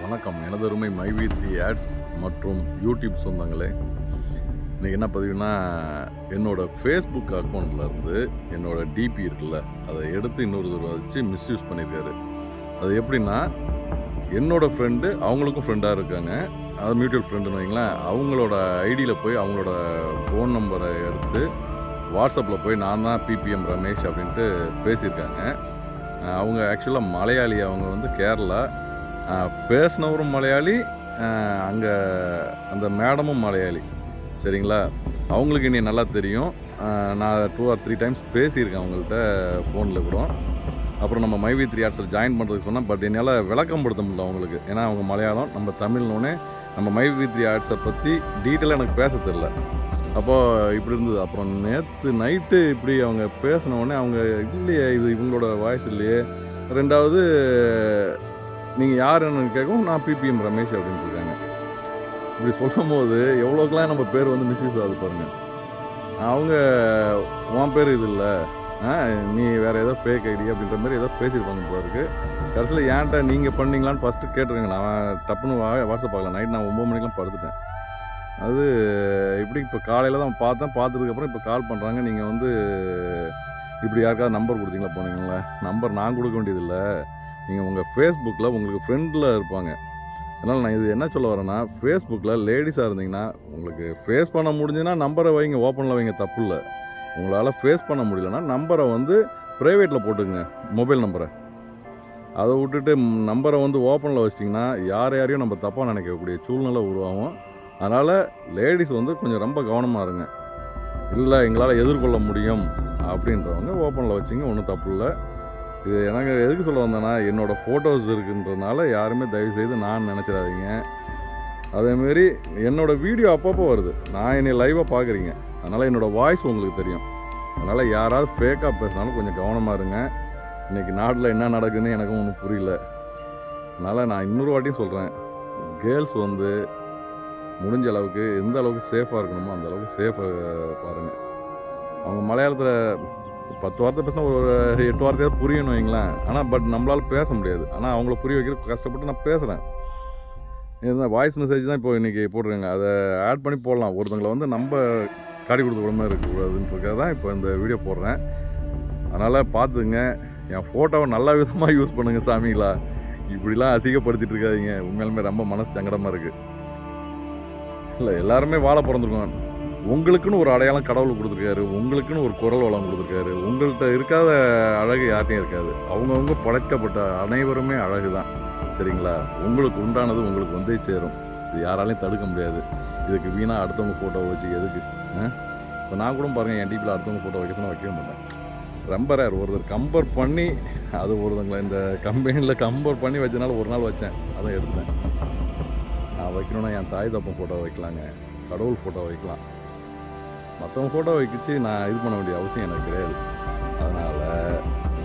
வணக்கம். எனதருமை மைவி3 ஆட்ஸ் மற்றும் யூடியூப் சொந்தங்களே, இன்றைக்கி என்ன பதிவுனா, என்னோடய ஃபேஸ்புக் அக்கௌண்ட்டில் இருந்து என்னோடய டிபி இருக்குல்ல, அதை எடுத்து இன்னொருத்தர் வச்சு மிஸ்யூஸ் பண்ணியிருக்காரு. அது எப்படின்னா, என்னோடய ஃப்ரெண்டு அவங்களுக்கும் ஃப்ரெண்டாக இருக்காங்க, அது மியூச்சுவல் ஃப்ரெண்டுன்னு வைங்களேன். அவங்களோட ஐடியில் போய் அவங்களோட ஃபோன் நம்பரை எடுத்து வாட்ஸ்அப்பில் போய் நான் தான் பிபிஎம் ரமேஷ் அப்படின்ட்டு பேசியிருக்காங்க. அவங்க ஆக்சுவலாக மலையாளி, அவங்க வந்து கேரளா, பேசினவரும் மலையாளி, அங்கே அந்த மேடமும் மலையாளி. சரிங்களா? அவங்களுக்கு இனி நல்லா தெரியும். நான் 2 or 3 டைம்ஸ் பேசியிருக்கேன் அவங்கள்ட்ட ஃபோனில் கூட. அப்புறம் நம்ம மைவி3 ஆட்ஸில் ஜாயின் பண்ணுறதுக்கு சொன்னேன். பட் என்னால் விளக்கம் படுத்த முடியல அவங்களுக்கு. ஏன்னா அவங்க மலையாளம், நம்ம தமிழ்னோடனே நம்ம மைவி3 ஆட்ஸை பற்றி டீட்டெயிலாக எனக்கு பேச தெரில. அப்போது இப்படி இருந்தது. அப்புறம் நேற்று நைட்டு இப்படி அவங்க பேசினோடனே அவங்க இல்லையே, இது இவங்களோட வாய்ஸ் இல்லையே, ரெண்டாவது நீங்கள் யாருன்னு கேட்கவும் நான் பிபிஎம் ரமேஷ் அப்படின்ட்டு இருக்காங்க. இப்படி சொல்லும் போது எவ்வளோக்கெலாம் நம்ம பேர் வந்து மிஸ்யூஸ் ஆகுது பாருங்கள். அவங்க உன் பேர் இது இல்லை, நீ வேறு ஏதோ ஃபேக் ஐடி அப்படின்ற மாதிரி ஏதோ பேசியிருப்பாங்க போல இருக்குது. கடைசியில் ஏன்ட்ட நீங்கள் பண்ணீங்களான்னு ஃபஸ்ட்டு கேட்டிருங்க. நான் டப்புன்னு வாட்ஸ்அப் பார்க்கலாம். நைட் நான் 9 மணிக்கெலாம் படுத்துட்டேன். அது இப்படி இப்போ காலையில் தான் பார்த்ததுக்கப்புறம் இப்போ கால் பண்ணுறாங்க. நீங்கள் வந்து இப்படி யாருக்காவது நம்பர் கொடுத்தீங்களா போனீங்களா? நம்பர் நான் கொடுக்க வேண்டியதில்லை, நீங்கள் உங்கள் ஃபேஸ்புக்கில் உங்களுக்கு ஃப்ரெண்டில் இருப்பாங்க. அதனால் நான் இது என்ன சொல்ல வரேன்னா, ஃபேஸ்புக்கில் லேடிஸாக இருந்தீங்கன்னா உங்களுக்கு ஃபேஸ் பண்ண முடிஞ்சுன்னா நம்பரை வைங்க, ஓப்பனில் வைங்க, தப்பு இல்லை. உங்களால் ஃபேஸ் பண்ண முடியலன்னா நம்பரை வந்து ப்ரைவேட்டில் போட்டுக்குங்க, மொபைல் நம்பரை. அதை விட்டுட்டு நம்பரை வந்து ஓப்பனில் வச்சிட்டிங்கன்னா யாரையும் நம்ம தப்பாக நினைக்கக்கூடிய சூழ்நிலை உருவாகும். அதனால் லேடிஸ் வந்து கொஞ்சம் ரொம்ப கவனமாக இருங்க. இல்லை எங்களால் எதிர்கொள்ள முடியும் அப்படின்றவங்க ஓப்பனில் வச்சிங்க, ஒன்றும் தப்பு இல்லை. இது எனக்கு எதுக்கு சொல்ல வந்தேன்னா, என்னோடய ஃபோட்டோஸ் இருக்குன்றதுனால யாருமே தயவுசெய்து நான் நினச்சிடாதீங்க. அதேமாரி என்னோடய வீடியோ அப்பப்போ வருது, நான் என்னை லைவாக பார்க்குறீங்க, அதனால் என்னோடய வாய்ஸ் உங்களுக்கு தெரியும். அதனால் யாராவது ஃபேக்காக பேசினாலும் கொஞ்சம் கவனமாக இருங்க. இன்றைக்கி நாட்டில் என்ன நடக்குதுன்னு எனக்கும் ஒன்றும் புரியல. அதனால் நான் இன்னொரு வாட்டியும் சொல்கிறேன், கேர்ள்ஸ் வந்து முடிஞ்ச அளவுக்கு எந்த அளவுக்கு சேஃபாக இருக்கணுமோ அந்த அளவுக்கு சேஃபாக பாருங்கள். அவங்க மலையாளத்தில் 10 வார்த்தை பேசினா ஒரு 8 வார்த்தையாவது புரியணும் வைங்களேன். ஆனால் பட் நம்மளால் பேச முடியாது. ஆனால் அவங்கள புரிய வைக்கிறதுக்கு கஷ்டப்பட்டு நான் பேசுகிறேன். இதுதான் வாய்ஸ் மெசேஜ் தான் இப்போ இன்றைக்கி போடுறேங்க. அதை ஆட் பண்ணி போடலாம். ஒருத்தங்களை வந்து நம்ம காட்டி கொடுத்த உடம்பு இருக்கக்கூடாதுன்றதுக்காக தான் இப்போ இந்த வீடியோ போடுறேன். அதனால் பார்த்துங்க, என் ஃபோட்டோவை நல்ல விதமாக யூஸ் பண்ணுங்கள் சாமிங்களா. இப்படிலாம் அசிங்கப்படுத்திட்டு இருக்காதீங்க. உண்மையிலுமே ரொம்ப மனசு சங்கடமாக இருக்குது. இல்லை, எல்லாருமே வாழ பிறந்திருக்கோம். உங்களுக்குன்னு ஒரு அடையாளம் கடவுள் கொடுத்துருக்காரு, உங்களுக்குன்னு ஒரு குரல் வளம் கொடுத்துருக்காரு. உங்கள்கிட்ட இருக்காத அழகு யார்ட்டையும் இருக்காது. அவங்கவுங்க படைக்கப்பட்ட அனைவருமே அழகு தான். சரிங்களா? உங்களுக்கு உண்டானது உங்களுக்கு வந்தே சேரும். இது யாராலையும் தடுக்க முடியாது. இதுக்கு வீணாக அடுத்தவங்க ஃபோட்டோவை வச்சு எதுக்கு? இப்போ நான் கூட பாருங்கள், என் டிபியில் அடுத்தவங்க ஃபோட்டோ வைக்க சொன்னால் வைக்கவே மாட்டேன். ரொம்ப ரேர். ஒருத்தர் கம்பேர் பண்ணி, அது ஒருத்தங்களை இந்த கம்பெனியில் கம்பேர் பண்ணி வச்சனால ஒரு நாள் வச்சேன், அதான் எடுத்தேன். நான் வைக்கணுன்னா என் தாய் தப்பன் ஃபோட்டோ வைக்கலாங்க, கடவுள் ஃபோட்டோ வைக்கலாம். மற்றவங்க ஃபோட்டோ வைக்கிச்சு நான் இது பண்ண வேண்டிய அவசியம் எனக்கு கிடையாது. அதனால்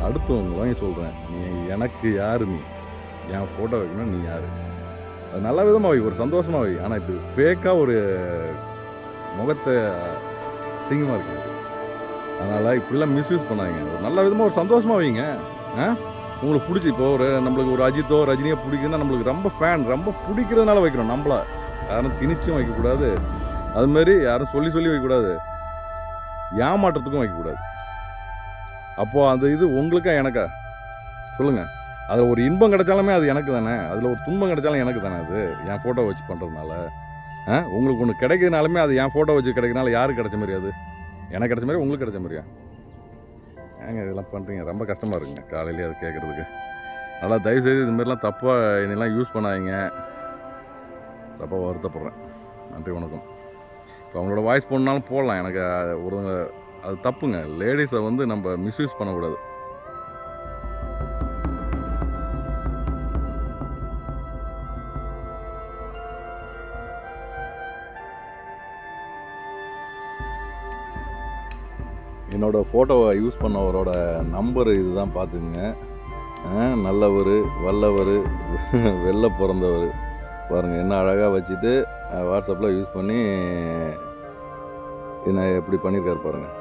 அடுத்தவங்களையும் சொல்கிறேன், நீ எனக்கு யார்? நீ என் ஃபோட்டோ வைக்கணும், நீ யார்? அது நல்ல விதமாக வை, ஒரு சந்தோஷமாக வை. ஆனால் இப்படி ஃபேக்காக ஒரு முகத்தை அசிங்கமாக இருக்குது. அதனால் இப்படிலாம் மிஸ்யூஸ் பண்ணாங்க. ஒரு நல்ல விதமாக ஒரு சந்தோஷமாக வைங்க. உங்களுக்கு பிடிச்சி இப்போ நம்மளுக்கு ஒரு அஜித்தோ ரஜினியோ பிடிக்குன்னா நம்மளுக்கு ரொம்ப ஃபேன், ரொம்ப பிடிக்கிறதுனால வைக்கிறோம். நம்மளா யாரும் திணிச்சும் வைக்கக்கூடாது, அதுமாரி யாரும் சொல்லி வைக்கக்கூடாது, ஏமாற்றத்துக்கும் வைக்கக்கூடாது. அப்போது அந்த இது உங்களுக்கா எனக்கா சொல்லுங்கள்? அதில் ஒரு இன்பம் கிடைச்சாலுமே அது எனக்கு தானே, அதில் ஒரு துன்பம் கிடைச்சாலும் எனக்கு தானே. அது என் ஃபோட்டோ வச்சு பண்ணுறதுனால உங்களுக்கு ஒன்று கிடைக்கிறதுனாலுமே அது என் ஃபோட்டோ வச்சு கிடைக்கிறதுனால யாருக்கு கிடைச்ச மாதிரி? அது எனக்கு கிடைச்ச மாதிரி உங்களுக்கு கிடைச்ச மாதிரியா? ஏங்க இதெல்லாம் பண்ணுறீங்க? ரொம்ப கஷ்டமாக இருக்குங்க காலையிலேயே அது கேட்குறதுக்கு. நல்லா தயவுசெய்து இதுமாரிலாம் தப்பாக என்னெல்லாம் யூஸ் பண்ணாதீங்க. ரொம்ப வருத்தப்படுறேன். நன்றி, வணக்கம். இப்போ அவங்களோட வாய்ஸ் போடனாலும் போடலாம், எனக்கு ஒருவங்க அது தப்புங்க. லேடிஸை வந்து நம்ம மிஸ்யூஸ் பண்ணக்கூடாது. என்னோடய ஃபோட்டோவை யூஸ் பண்ணவரோட நம்பரு இது தான், பார்த்துக்குங்க. நல்லவர், வல்லவர், வெளில பிறந்தவர் பாருங்கள், என்ன அழகாக வச்சுட்டு வாட்ஸ்அப்பில் யூஸ் பண்ணி என்ன எப்படி பண்ணியிருக்காரு பாருங்கள்.